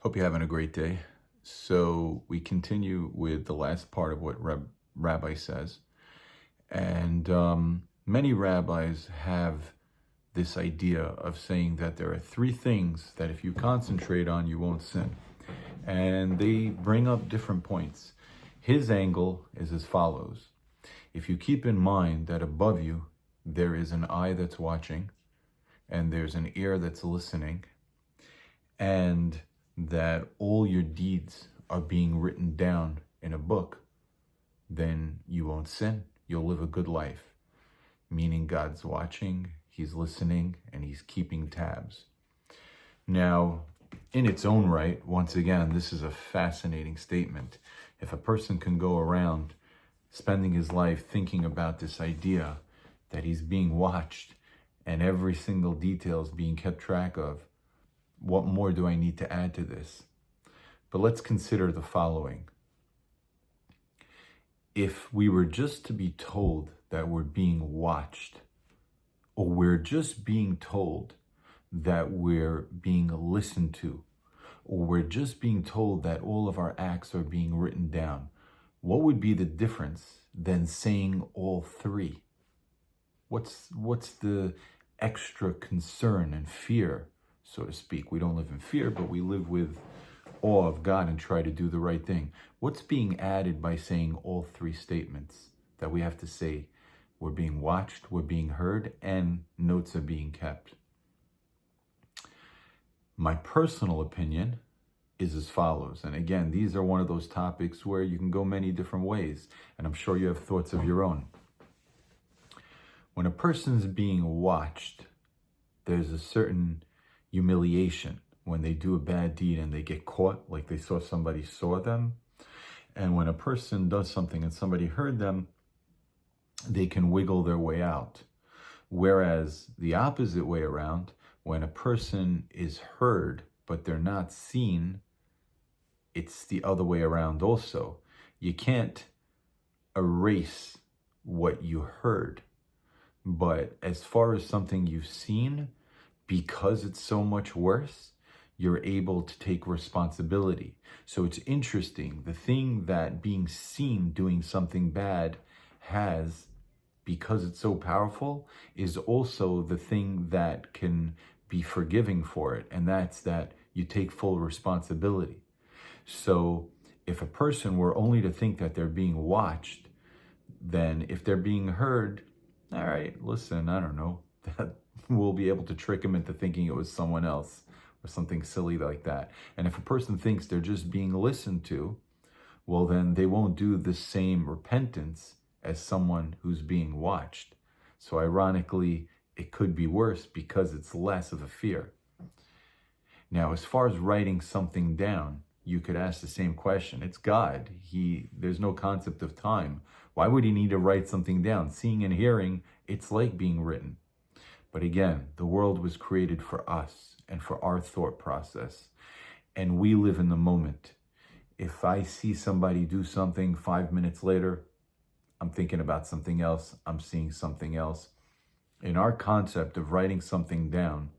Hope you're having a great day. So we continue with the last part of what Rabbi says. And many rabbis have this idea of saying that there are three things that if you concentrate on, you won't sin. And they bring up different points. His angle is as follows. If you keep in mind that above you, there is an eye that's watching, and there's an ear that's listening, and that all your deeds are being written down in a book, then you won't sin. You'll live a good life. Meaning God's watching, He's listening, and He's keeping tabs. Now, in its own right, once again, this is a fascinating statement. If a person can go around spending his life thinking about this idea that he's being watched and every single detail is being kept track of, what more do I need to add to this? But let's consider the following. If we were just to be told that we're being watched, or we're just being told that we're being listened to, or we're just being told that all of our acts are being written down, what would be the difference than saying all three? What's the extra concern and fear, so to speak? We don't live in fear, but we live with awe of God and try to do the right thing. What's being added by saying all three statements that we have to say? We're being watched, we're being heard, and notes are being kept. My personal opinion is as follows. And again, these are one of those topics where you can go many different ways, and I'm sure you have thoughts of your own. When a person's being watched, there's a certain humiliation when they do a bad deed and they get caught, like they saw somebody saw them. And when a person does something and somebody heard them, they can wiggle their way out. Whereas the opposite way around, when a person is heard but they're not seen, it's the other way around also. You can't erase what you heard. But as far as something you've seen, because it's so much worse, you're able to take responsibility. So it's interesting. The thing that being seen doing something bad has, because it's so powerful, is also the thing that can be forgiving for it. And that's that you take full responsibility. So if a person were only to think that they're being watched, then if they're being heard, all right, listen, I don't know, we'll be able to trick them into thinking it was someone else or something silly like that. And if a person thinks they're just being listened to, well, then they won't do the same repentance as someone who's being watched. So ironically, it could be worse because it's less of a fear. Now, as far as writing something down, you could ask the same question. It's God. There's no concept of time. Why would he need to write something down? Seeing and hearing, it's like being written. But again, the world was created for us and for our thought process. And we live in the moment. If I see somebody do something 5 minutes later, I'm thinking about something else. I'm seeing something else. In our concept of writing something down,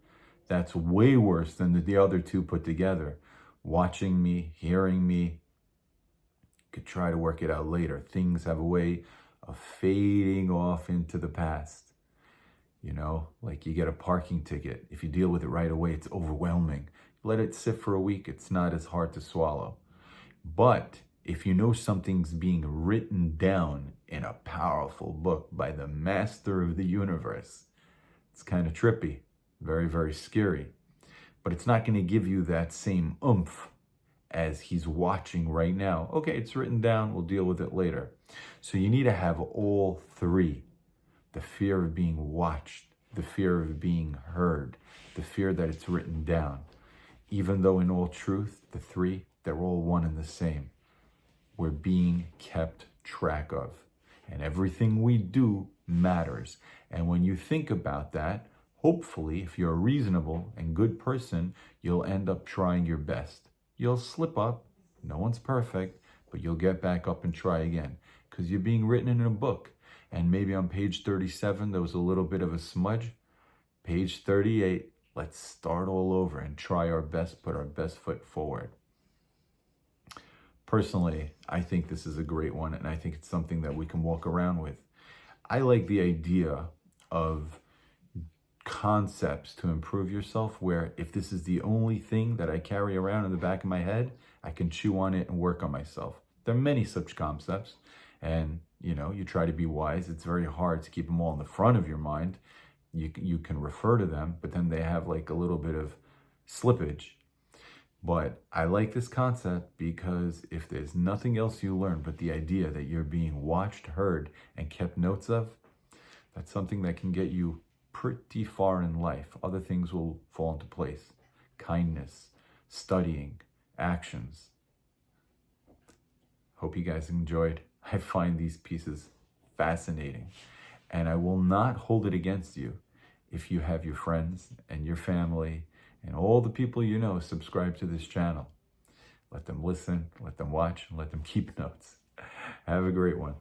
that's way worse than the other two put together. Watching me, hearing me, could try to work it out later. Things have a way of fading off into the past. You know, like you get a parking ticket. If you deal with it right away, it's overwhelming. Let it sit for a week. It's not as hard to swallow. But if you know something's being written down in a powerful book by the master of the universe, it's kind of trippy, very, very scary. But it's not going to give you that same oomph as he's watching right now. Okay, it's written down, we'll deal with it later. So you need to have all three. The fear of being watched, the fear of being heard, the fear that it's written down. Even though in all truth, the three, they're all one and the same. We're being kept track of. And everything we do matters. And when you think about that, hopefully, if you're a reasonable and good person, you'll end up trying your best. You'll slip up. No one's perfect, but you'll get back up and try again because you're being written in a book. And maybe on page 37, there was a little bit of a smudge. Page 38, Let's start all over and try our best, put our best foot forward. Personally, I think this is a great one, and I think it's something that we can walk around with. I like the idea of concepts to improve yourself, where if this is the only thing that I carry around in the back of my head, I can chew on it and work on myself. There are many such concepts, and you try to be wise. It's very hard to keep them all in the front of your mind. You can refer to them, but then they have like a little bit of slippage. But I like this concept because if there's nothing else you learn but the idea that you're being watched, heard, and kept notes of, that's something that can get you pretty far in life. Other things will fall into place. Kindness, studying, actions. Hope you guys enjoyed. I find these pieces fascinating, and I will not hold it against you if you have your friends and your family and all the people you know subscribe to this channel. Let them listen, let them watch, and let them keep notes. Have a great one.